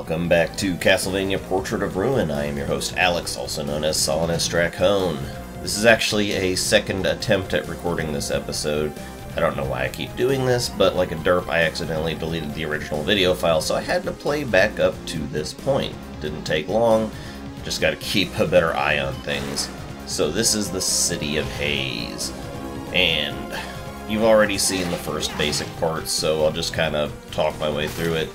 Welcome back to Castlevania Portrait of Ruin. I am your host Alex, also known as Solanus Dracone. This is actually a second attempt at recording this episode. I don't know why I keep doing this, but like a derp, I accidentally deleted the original video file, so I had to play back up to this point. Didn't take long, just gotta keep a better eye on things. So this is the city of Haze, and you've already seen the first basic parts, so I'll just kind of talk my way through it.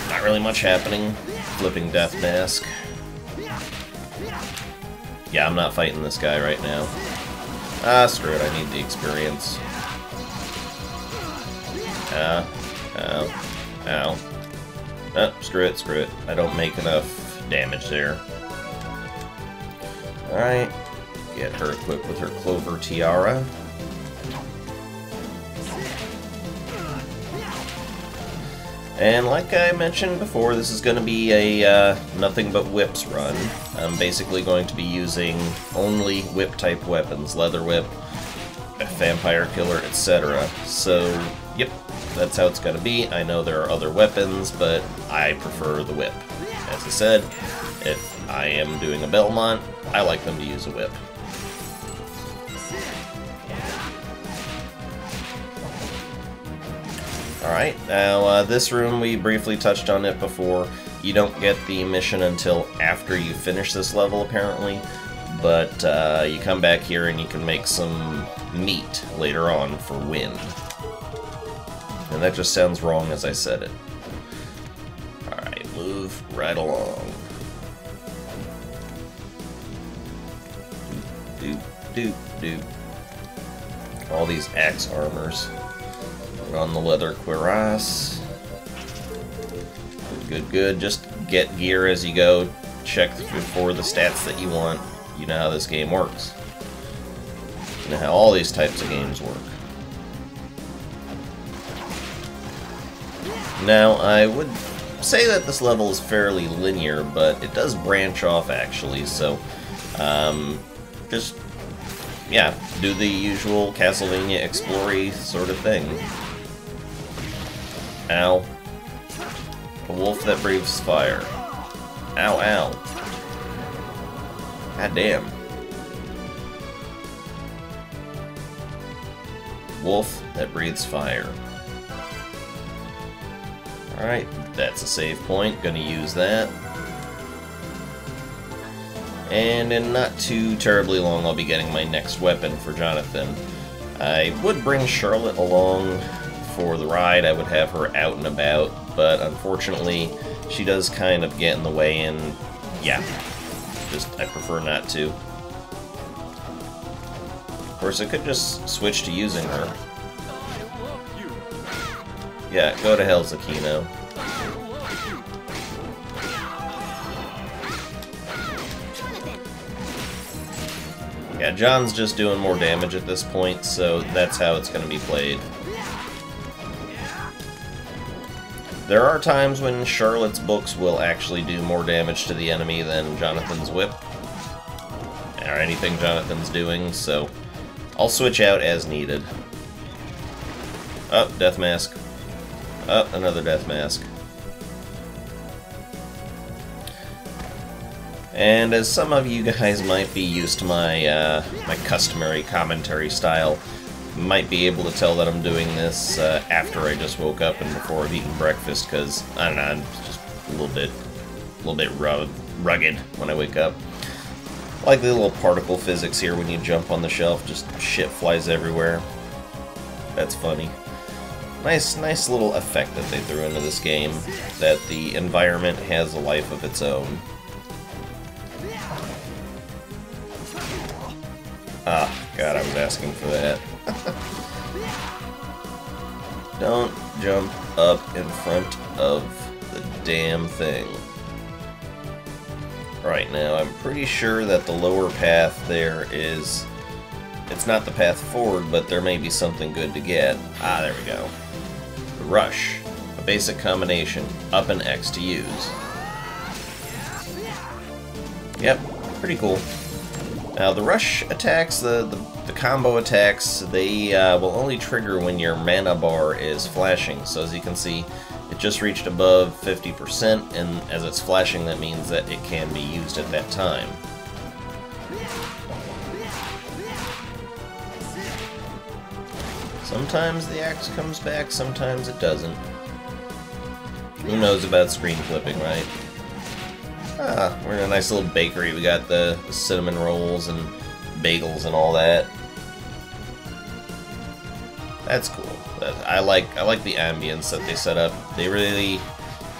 Not really much happening. Flipping Death Mask. Yeah, I'm not fighting this guy right now. Screw it, I need the experience. Ow. Screw it. I don't make enough damage there. Alright. Get her equipped with her Clover Tiara. And like I mentioned before, this is going to be a nothing but whips run. I'm basically going to be using only whip-type weapons, leather whip, vampire killer, etc. So, yep, that's how it's going to be. I know there are other weapons, but I prefer the whip. As I said, if I am doing a Belmont, I like them to use a whip. Alright, now this room, we briefly touched on it before. You don't get the mission until after you finish this level, apparently. But you come back here and you can make some meat later on for wind. And that just sounds wrong as I said it. Alright, move right along. Doop. All these axe armors. On the leather cuirass. Good. Just get gear as you go. Check for the stats that you want. You know how this game works. You know how all these types of games work. Now, I would say that this level is fairly linear, but it does branch off actually, so just, yeah, do the usual Castlevania explory sort of thing. Ow. A wolf that breathes fire. Ow. God damn. Wolf that breathes fire. Alright, that's a save point. Gonna use that. And in not too terribly long, I'll be getting my next weapon for Jonathan. I would bring Charlotte along for the ride. I would have her out and about, but unfortunately she does kind of get in the way, and yeah, just I prefer not to. Of course, I could just switch to using her. Yeah, go to hell, Zakino. Yeah, John's just doing more damage at this point, so that's how it's going to be played. There are times when Charlotte's books will actually do more damage to the enemy than Jonathan's whip, or anything Jonathan's doing, so I'll switch out as needed. Oh, death mask. Oh, another death mask. And as some of you guys might be used to my my customary commentary style, might be able to tell that I'm doing this after I just woke up and before I've eaten breakfast, because, I don't know, I'm just a little bit rugged when I wake up. Like the little particle physics here when you jump on the shelf, just shit flies everywhere. That's funny. Nice little effect that they threw into this game, that the environment has a life of its own. Ah, God, I was asking for that. Don't jump up in front of the damn thing. Right now, I'm pretty sure that the lower path there is... It's not the path forward, but there may be something good to get. Ah, there we go. The Rush. A basic combination. Up and X to use. Yep, pretty cool. Now, the rush attacks, the combo attacks, they will only trigger when your mana bar is flashing. So as you can see, It just reached above 50%, and as it's flashing, that means that it can be used at that time. Sometimes the axe comes back, sometimes it doesn't. Who knows about screen flipping, right? Ah, we're in a nice little bakery. We got the cinnamon rolls and bagels and all that. That's cool. I like the ambience that they set up. They really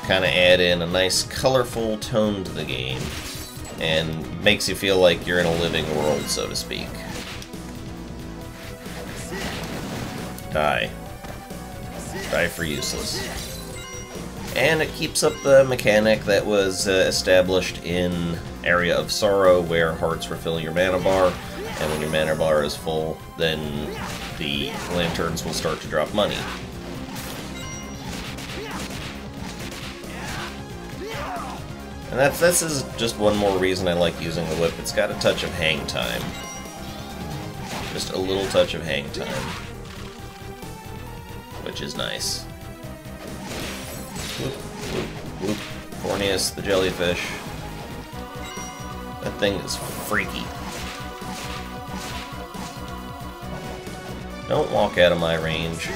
kind of add in a nice colorful tone to the game and makes you feel like you're in a living world, so to speak. Die. Die for useless. And it keeps up the mechanic that was established in Area of Sorrow, where hearts refill your mana bar, and when your mana bar is full, then the lanterns will start to drop money. And this is just one more reason I like using the whip. It's got a touch of hang time. Just a little touch of hang time. Which is nice. Whoop, whoop, whoop. Fornius, the jellyfish. That thing is freaky. Don't walk out of my range.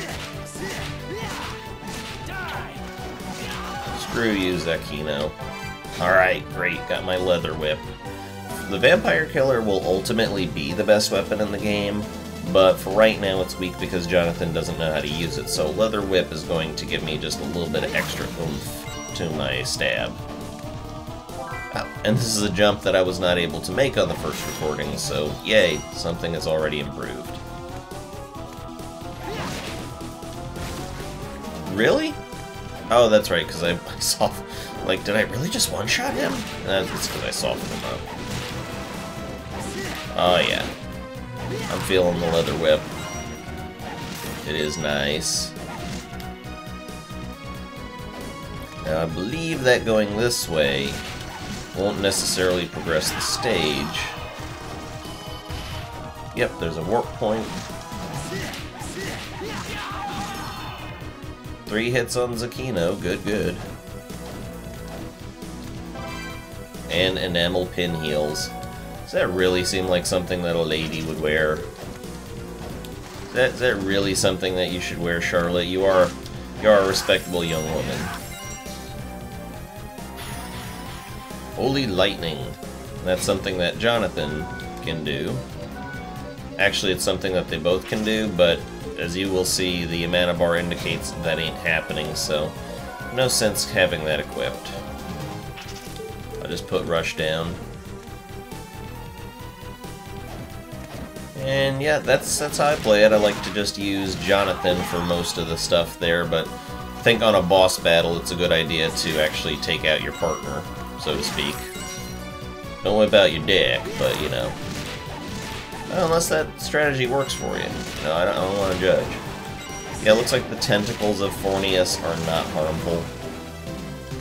Screw you, Zakino. Alright, great, got my leather whip. The vampire killer will ultimately be the best weapon in the game, but for right now it's weak because Jonathan doesn't know how to use it, so leather whip is going to give me just a little bit of extra oomph to my stab. Oh, and this is a jump that I was not able to make on the first recording, so yay, something has already improved. Really? Oh, that's right, because I saw... Like, did I really just one-shot him? That's because I softened him up. Oh, yeah. I'm feeling the leather whip. It is nice. Now, I believe that going this way won't necessarily progress the stage. Yep, there's a warp point. 3 hits on Zakino, good, good. And enamel pin heels. Does that really seem like something that a lady would wear? Is that really something that you should wear, Charlotte? You are a respectable young woman. Holy lightning. That's something that Jonathan can do. Actually, it's something that they both can do, but as you will see, the mana bar indicates that ain't happening, so no sense having that equipped. I'll just put Rush down. And yeah, that's how I play it. I like to just use Jonathan for most of the stuff there, but I think on a boss battle it's a good idea to actually take out your partner, so to speak. Don't whip out your dick, but you know. Well, unless that strategy works for you. No, I don't want to judge. Yeah, it looks like the tentacles of Fornius are not harmful.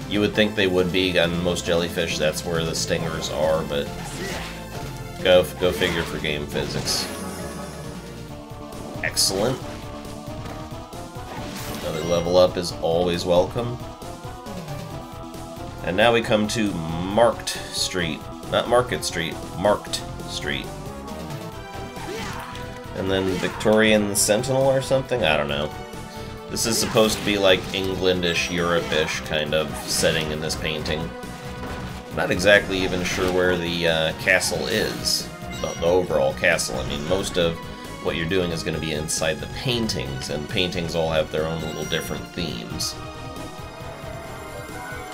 You would think they would be on most jellyfish, that's where the stingers are, but go figure for game physics. Excellent. Another level up is always welcome. And now we come to Marked Street. Not Market Street, Marked Street. And then Victorian Sentinel or something? I don't know. This is supposed to be like Englandish, Europe-ish kind of setting in this painting. Not exactly even sure where the castle is. The overall castle. I mean, most of what you're doing is going to be inside the paintings, and paintings all have their own little different themes.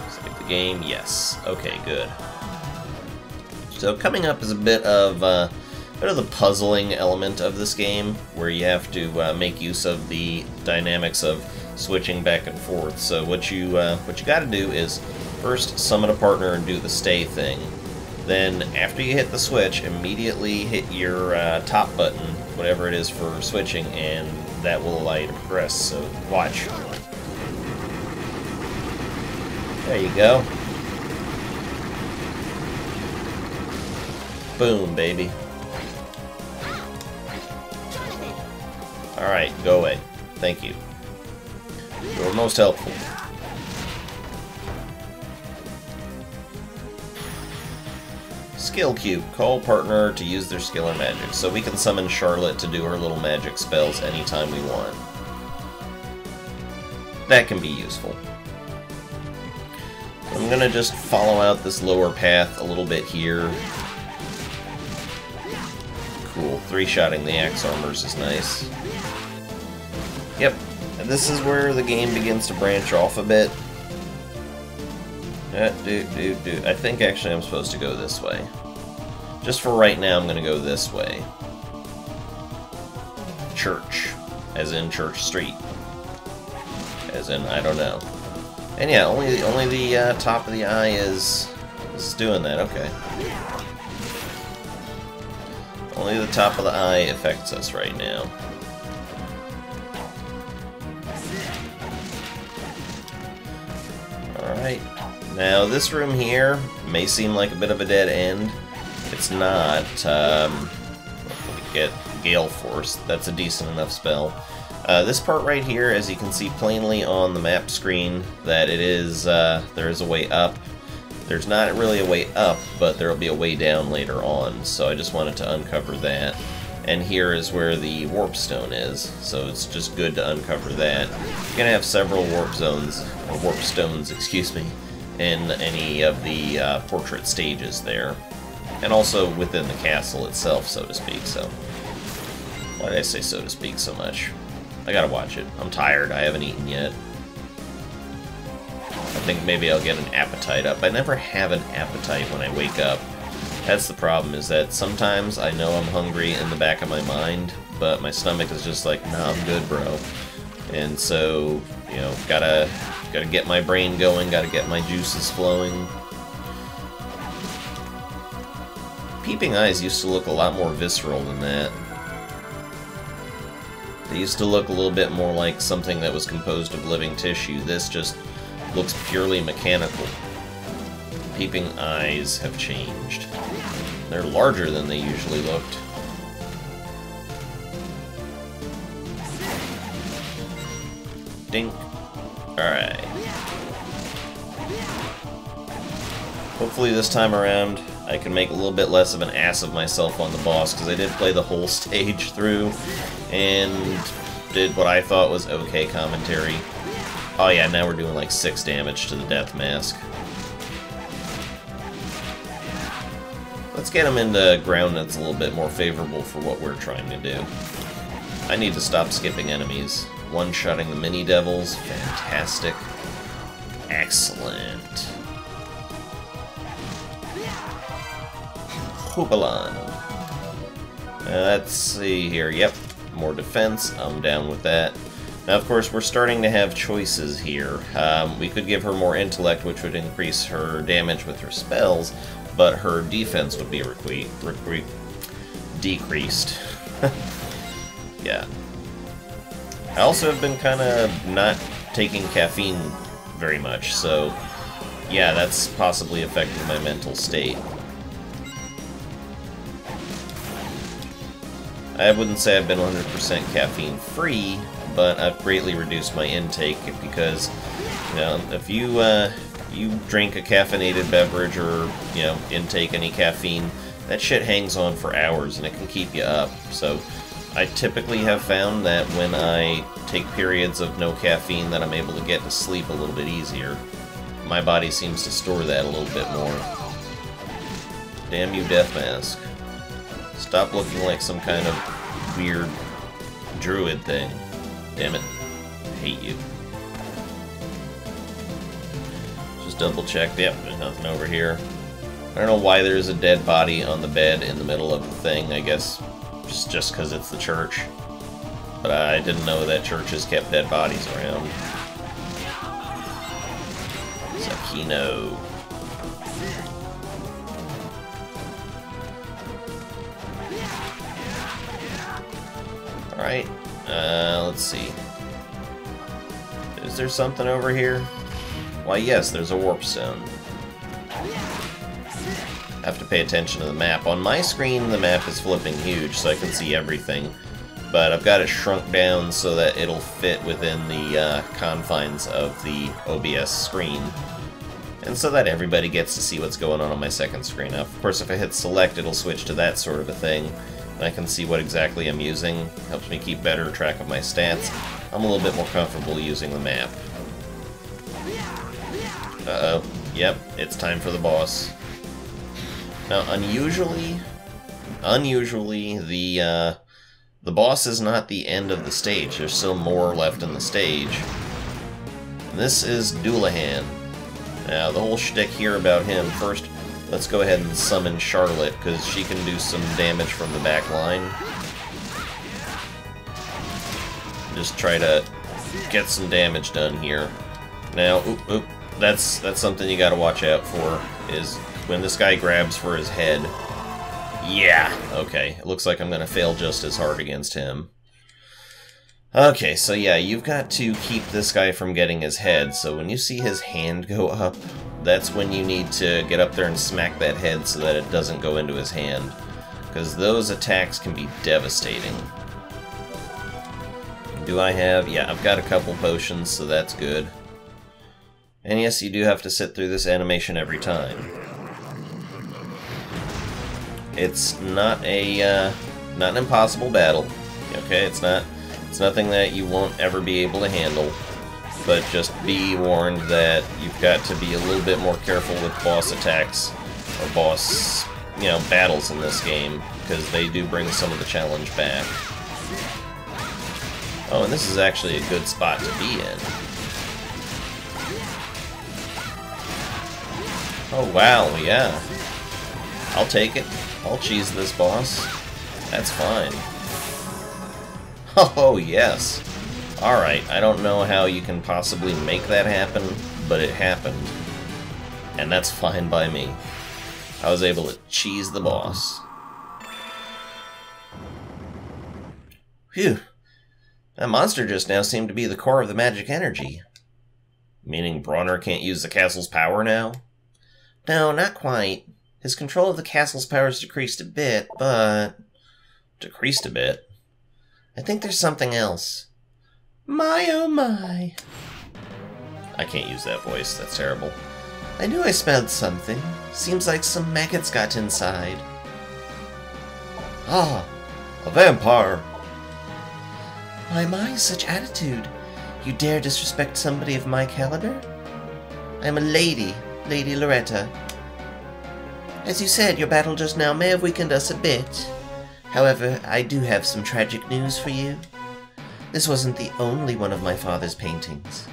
Save the game? Yes. Okay, good. So coming up is a bit of the puzzling element of this game, where you have to make use of the dynamics of switching back and forth. So what you got to do is first summon a partner and do the stay thing. Then after you hit the switch, immediately hit your top button, whatever it is for switching, and that will allow you to progress. So watch. There you go. Boom, baby. Alright, go away. Thank you. You were most helpful. Skill cube. Call partner to use their skill or magic. So we can summon Charlotte to do her little magic spells anytime we want. That can be useful. I'm gonna just follow out this lower path a little bit here. Cool. 3-shotting the axe armors is nice. Yep. And this is where the game begins to branch off a bit. I think actually I'm supposed to go this way. Just for right now, I'm gonna go this way. Church. As in Church Street. As in, I don't know. And yeah, only the top of the eye is doing that, okay. Only the top of the eye affects us right now. Alright. Now, this room here may seem like a bit of a dead end. It's not. We get Gale Force. That's a decent enough spell. This part right here, as you can see plainly on the map screen, that it is, there is a way up. There's not really a way up, but there will be a way down later on, so I just wanted to uncover that. And here is where the warp stone is, so it's just good to uncover that. You're going to have several warp zones, or warp stones, excuse me, in any of the portrait stages there. And also within the castle itself, so to speak, so... Why did I say so to speak so much? I gotta watch it. I'm tired, I haven't eaten yet. I think maybe I'll get an appetite up. I never have an appetite when I wake up. That's the problem, is that sometimes I know I'm hungry in the back of my mind, but my stomach is just like, nah, I'm good, bro. And so, you know, gotta get my brain going, gotta get my juices flowing. Peeping eyes used to look a lot more visceral than that. They used to look a little bit more like something that was composed of living tissue. This just looks purely mechanical. Peeping eyes have changed. They're larger than they usually looked. Dink. Alright. Hopefully this time around I can make a little bit less of an ass of myself on the boss, because I did play the whole stage through and did what I thought was okay commentary. Oh yeah, now we're doing like 6 damage to the death mask. Let's get him into ground that's a little bit more favorable for what we're trying to do. I need to stop skipping enemies. One-shotting the mini-devils. Fantastic. Excellent. Hoopalan. Let's see here. Yep, more defense. I'm down with that. Now, of course, we're starting to have choices here. We could give her more intellect, which would increase her damage with her spells, but her defense would be decreased. Yeah. I also have been kind of not taking caffeine very much, so yeah, that's possibly affecting my mental state. I wouldn't say I've been 100% caffeine free, but I've greatly reduced my intake because, you know, if you drink a caffeinated beverage or, you know, intake any caffeine, that shit hangs on for hours and it can keep you up. So I typically have found that when I take periods of no caffeine that I'm able to get to sleep a little bit easier. My body seems to store that a little bit more. Damn you, Death Mask. Stop looking like some kind of weird druid thing. Damn it. I hate you. Just double check. Yep, there's nothing over here. I don't know why there's a dead body on the bed in the middle of the thing. I guess just because it's the church. But I didn't know that churches kept dead bodies around. Sakino. Alright, let's see. Is there something over here? Why, yes, there's a warp stone. I have to pay attention to the map. On my screen, the map is flipping huge, so I can see everything. But I've got it shrunk down so that it'll fit within the confines of the OBS screen. and so that everybody gets to see what's going on my second screen. Now, of course, if I hit select, it'll switch to that sort of a thing, and I can see what exactly I'm using. Helps me keep better track of my stats. I'm a little bit more comfortable using the map. Uh-oh. Yep, it's time for the boss. Now, unusually, the boss is not the end of the stage. There's still more left in the stage. And this is Doulahan. Now, the whole shtick here about him, first, let's go ahead and summon Charlotte, because she can do some damage from the back line. Just try to get some damage done here. Now, that's something you gotta watch out for, is when this guy grabs for his head. Yeah, okay, it looks like I'm gonna fail just as hard against him. Okay, so yeah, you've got to keep this guy from getting his head, so when you see his hand go up, that's when you need to get up there and smack that head so that it doesn't go into his hand, because those attacks can be devastating. Do I have... yeah, I've got a couple potions, so that's good. And yes, you do have to sit through this animation every time. It's not not an impossible battle, okay? It's nothing that you won't ever be able to handle, but just be warned that you've got to be a little bit more careful with boss attacks, or boss, battles in this game, because they do bring some of the challenge back. Oh, and this is actually a good spot to be in. Oh, wow, yeah. I'll take it. I'll cheese this boss. That's fine. Oh, yes. Alright, I don't know how you can possibly make that happen, but it happened. And that's fine by me. I was able to cheese the boss. Phew. That monster just now seemed to be the core of the magic energy. Meaning Bronner can't use the castle's power now? No, not quite. His control of the castle's powers decreased a bit, but... decreased a bit? I think there's something else. My oh my. I can't use that voice, that's terrible. I knew I smelled something. Seems like some maggots got inside. Ah, a vampire. My, such attitude. You dare disrespect somebody of my caliber? I'm a lady, Lady Loretta. As you said, your battle just now may have weakened us a bit. However, I do have some tragic news for you. This wasn't the only one of my father's paintings.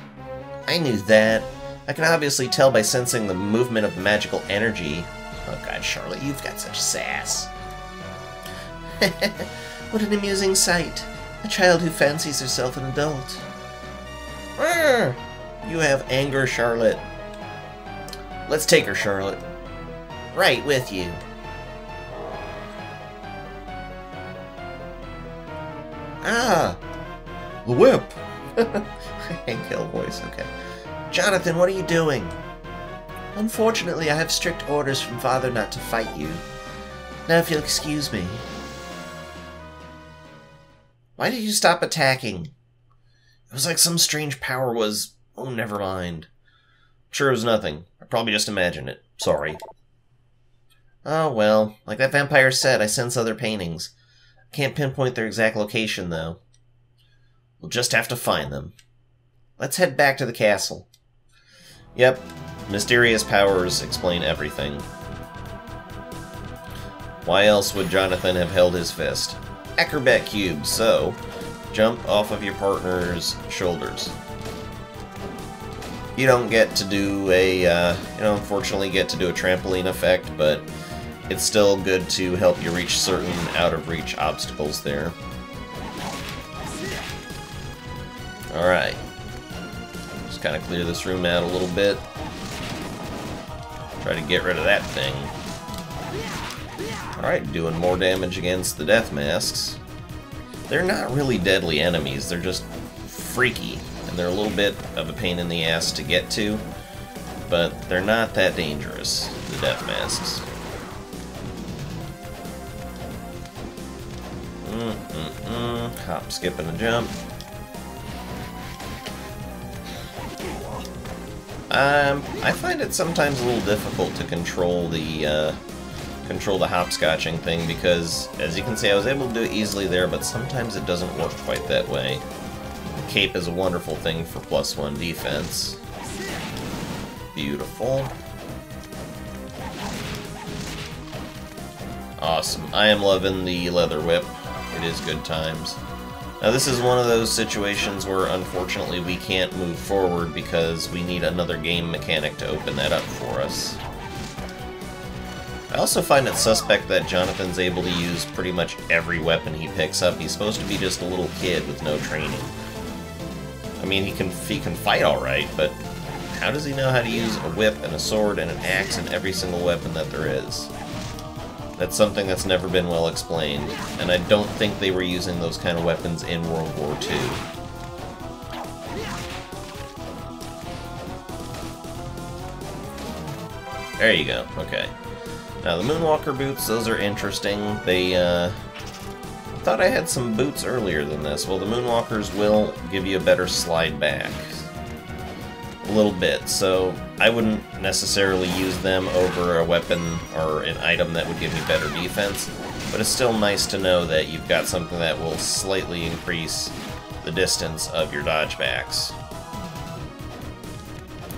I knew that. I can obviously tell by sensing the movement of the magical energy. Oh god, Charlotte, you've got such sass. What an amusing sight. A child who fancies herself an adult. You have anger, Charlotte. Let's take her, Charlotte. Right with you. Ah! The whip! Hank Hill voice, okay. Jonathan, what are you doing? Unfortunately, I have strict orders from Father not to fight you. Now, if you'll excuse me. Why did you stop attacking? It was like some strange power was... oh, never mind. Sure it was nothing. I probably just imagined it. Sorry. Oh, well. Like that vampire said, I sense other paintings. Can't pinpoint their exact location, though. We'll just have to find them. Let's head back to the castle. Yep. Mysterious powers explain everything. Why else would Jonathan have held his fist? Acrobat cube, so jump off of your partner's shoulders. You don't get to do a, unfortunately get to do a trampoline effect, but it's still good to help you reach certain out-of-reach obstacles there. Alright. Just kind of clear this room out a little bit. Try to get rid of that thing. Alright, doing more damage against the death masks. They're not really deadly enemies, they're just freaky. And they're a little bit of a pain in the ass to get to, but they're not that dangerous, the death masks. Hop, skip, and a jump. I find it sometimes a little difficult to control the hopscotching thing, because, as you can see, I was able to do it easily there, but sometimes it doesn't work quite that way. The cape is a wonderful thing for +1 defense. Beautiful. Awesome. I am loving the leather whip. It is good times. Now this is one of those situations where unfortunately we can't move forward because we need another game mechanic to open that up for us. I also find it suspect that Jonathan's able to use pretty much every weapon he picks up. He's supposed to be just a little kid with no training. I mean, he can fight alright, but how does he know how to use a whip and a sword and an axe in every single weapon that there is? That's something that's never been well explained, and I don't think they were using those kind of weapons in World War II. There you go, okay. Now the Moonwalker boots, those are interesting. They, thought I had some boots earlier than this. Well, the Moonwalkers will give you a better slide back. A little bit, so I wouldn't necessarily use them over a weapon or an item that would give me better defense, but it's still nice to know that you've got something that will slightly increase the distance of your dodgebacks.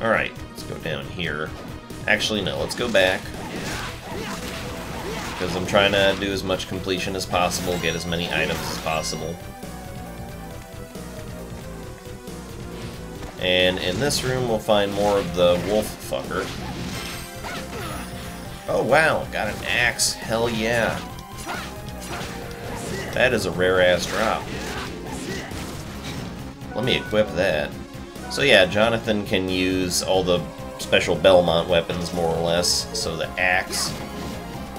Alright, let's go down here. Actually, no, let's go back, because I'm trying to do as much completion as possible, get as many items as possible. And in this room, we'll find more of the wolf fucker. Oh wow, got an axe. Hell yeah. That is a rare-ass drop. Let me equip that. So yeah, Jonathan can use all the special Belmont weapons, more or less. So the axe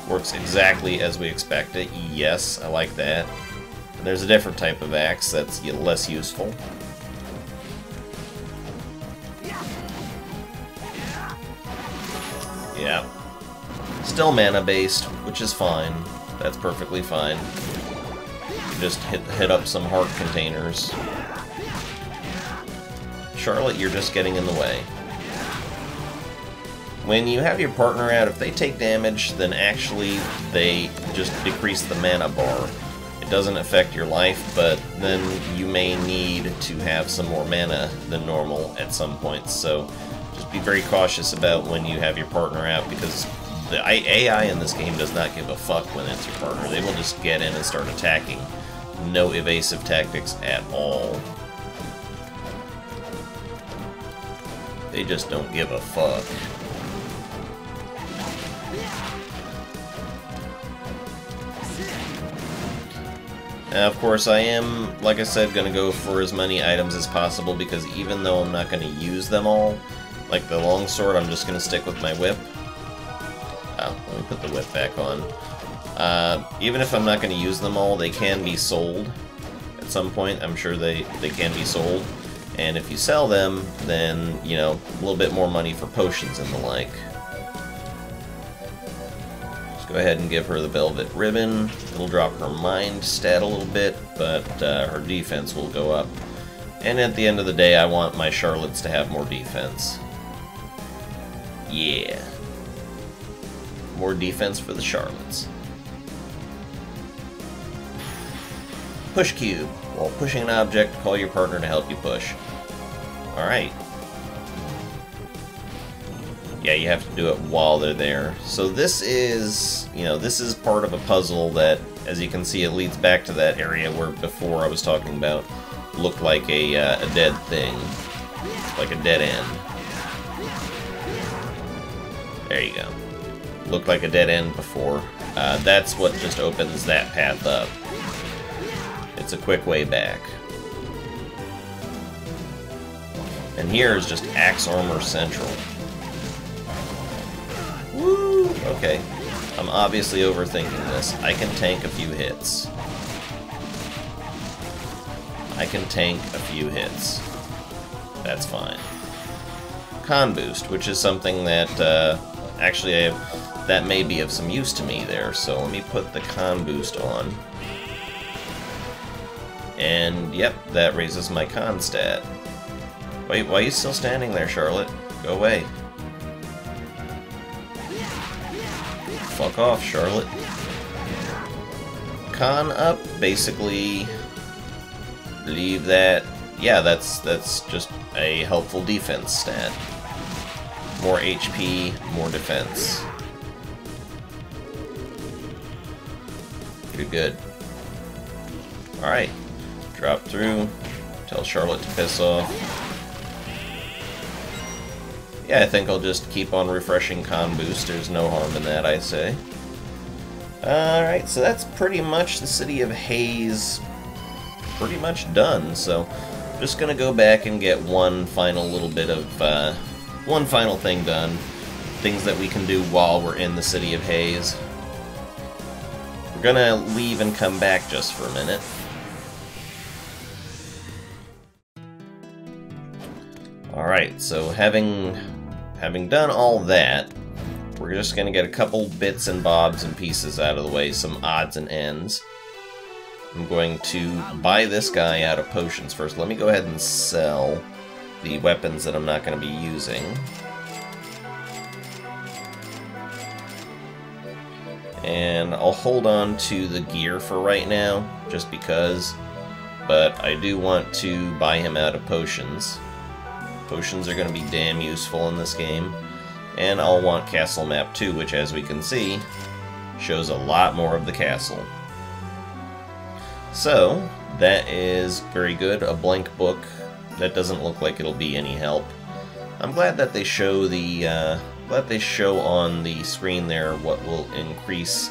works exactly as we expect it. Yes, I like that. And there's a different type of axe that's less useful. Yeah. Still mana-based, which is fine. That's perfectly fine. Just hit up some heart containers. Charlotte, you're just getting in the way. When you have your partner out, if they take damage, then actually they just decrease the mana bar. It doesn't affect your life, but then you may need to have some more mana than normal at some points, so just be very cautious about when you have your partner out, because the AI in this game does not give a fuck when it's your partner. They will just get in and start attacking. No evasive tactics at all. They just don't give a fuck. Now, of course, I am, like I said, going to go for as many items as possible, because even though I'm not going to use them all, like the longsword, I'm just going to stick with my whip. Oh, let me put the whip back on. Even if I'm not going to use them all, they can be sold at some point. I'm sure they can be sold. And if you sell them, then, you know, a little bit more money for potions and the like. Let's go ahead and give her the Velvet Ribbon. It'll drop her mind stat a little bit, but her defense will go up. And at the end of the day, I want my Charlottes to have more defense. Yeah. More defense for the Charlottes. Push cube. While pushing an object, call your partner to help you push. Alright. Yeah, you have to do it while they're there. So this is, you know, this is part of a puzzle that, as you can see, it leads back to that area where before I was talking about looked like a dead thing. Like a dead end. There you go. Looked like a dead end before. That's what just opens that path up. It's a quick way back. And here is just Axe Armor Central. Woo! Okay. I'm obviously overthinking this. I can tank a few hits. I can tank a few hits. That's fine. Con boost, which is something that, actually, that may be of some use to me there. So let me put the con boost on. And, yep, that raises my con stat. Wait, why are you still standing there, Charlotte? Go away. Fuck off, Charlotte. Con up, basically believe that, yeah, that's just a helpful defense stat. More HP, more defense. Pretty good. Alright. Drop through. Tell Charlotte to piss off. Yeah, I think I'll just keep on refreshing con boost. There's no harm in that, I say. Alright, so that's pretty much the city of Haze pretty much done. So I'm just gonna go back and get one final little bit of, one final thing done. Things that we can do while we're in the city of Haze. We're gonna leave and come back just for a minute. Alright, so having done all that, we're just going to get a couple bits and bobs and pieces out of the way, some odds and ends. I'm going to buy this guy out of potions first. Let me go ahead and sell the weapons that I'm not going to be using. And I'll hold on to the gear for right now, just because, but I do want to buy him out of potions. Potions are going to be damn useful in this game. And I'll want Castle Map 2, which, as we can see, shows a lot more of the castle. So, that is very good. A blank book. That doesn't look like it'll be any help. I'm glad that they show the, on the screen there what will increase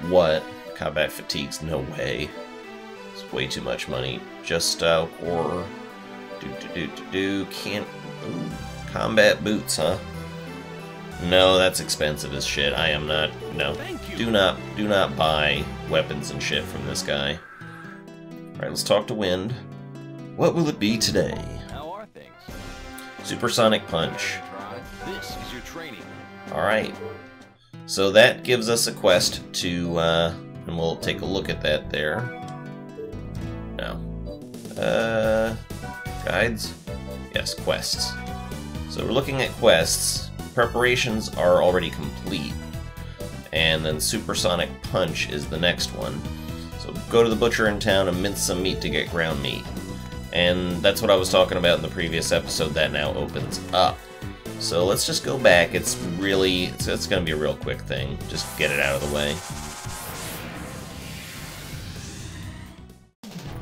what. Combat fatigues, no way. It's way too much money. Just, or... Can't... Ooh, combat boots, huh? No, that's expensive as shit. I am not... No. Do not buy weapons and shit from this guy. Alright, let's talk to Wind. What will it be today? How are things? Supersonic Punch. This is your training. Alright. So that gives us a quest to, and we'll take a look at that there. No. Guides? Yes, quests. So we're looking at quests. Preparations are already complete. And then Supersonic Punch is the next one. So go to the butcher in town and mince some meat to get ground meat. And that's what I was talking about in the previous episode. That now opens up. So let's just go back. It's really, it's going to be a real quick thing. Just get it out of the way.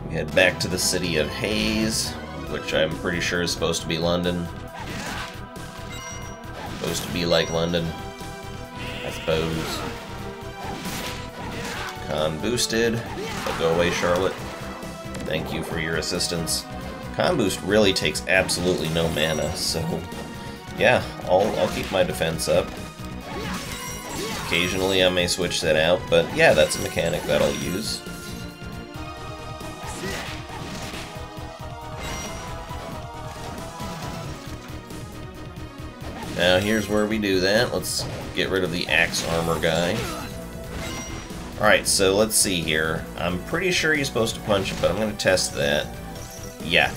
We head back to the city of Haze, which I'm pretty sure is supposed to be London. Supposed to be like London, I suppose. Con boosted. But go away, Charlotte. Thank you for your assistance. Con boost really takes absolutely no mana, so yeah, I'll keep my defense up. Occasionally I may switch that out, but yeah, that's a mechanic that I'll use. Now here's where we do that. Let's get rid of the axe armor guy. Alright, so let's see here. I'm pretty sure you're supposed to punch it, but I'm going to test that. Yeah.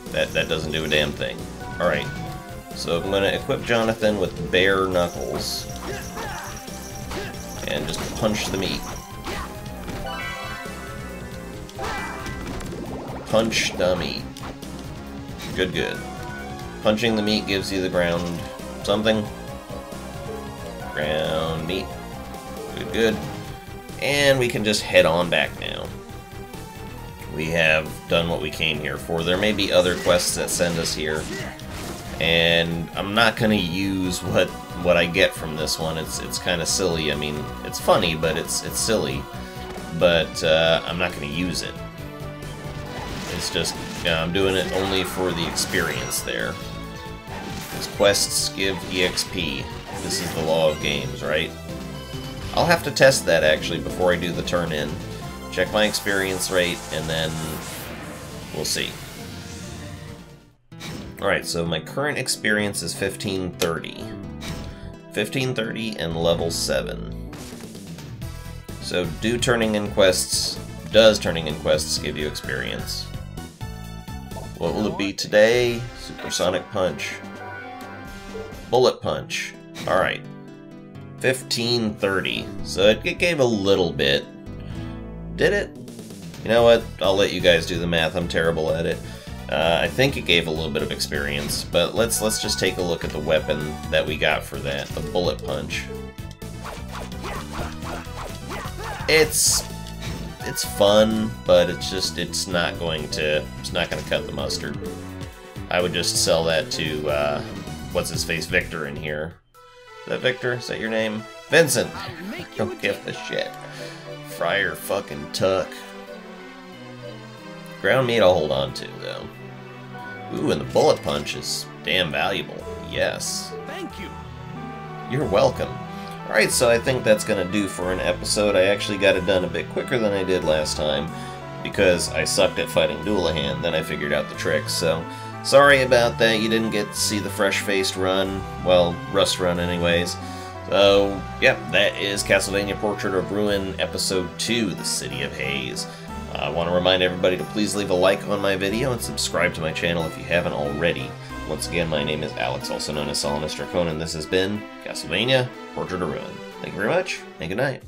That doesn't do a damn thing. Alright. So I'm going to equip Jonathan with bare knuckles. And just punch the meat. Punch the meat. Good, good. Punching the meat gives you the ground something. Ground meat. Good, good. And we can just head on back now. We have done what we came here for. There may be other quests that send us here. And I'm not going to use what I get from this one. It's kind of silly. I mean, it's funny, but it's silly. But I'm not going to use it. It's just, I'm doing it only for the experience there. These quests give EXP. This is the law of games, right? I'll have to test that, actually, before I do the turn-in. Check my experience rate, and then we'll see. Alright, so my current experience is 1530. 1530 and level 7. So does turning in quests give you experience? What will it be today? Supersonic Punch. Bullet Punch. Alright. 1530. So it gave a little bit. Did it? You know what? I'll let you guys do the math. I'm terrible at it. I think it gave a little bit of experience, but let's just take a look at the weapon that we got for that, the Bullet Punch. It's fun, but it's not going to cut the mustard. I would just sell that to what's his face, Victor in here. Is that Victor? Is that your name? Vincent. Don't give a shit. Friar fucking Tuck. Ground meat I'll hold on to though. Ooh, and the Bullet Punch is damn valuable. Yes. Thank you. You're welcome. Alright, so I think that's going to do for an episode. I actually got it done a bit quicker than I did last time because I sucked at fighting Duelahan, then I figured out the tricks, so sorry about that. You didn't get to see the fresh-faced run. Well, Rust run anyways. So, yeah, that is Castlevania Portrait of Ruin Episode 2, The City of Haze. I want to remind everybody to please leave a like on my video and subscribe to my channel if you haven't already. Once again, my name is Alex, also known as Solemnus Dracon, and this has been Castlevania Portrait of Ruin. Thank you very much, and good night.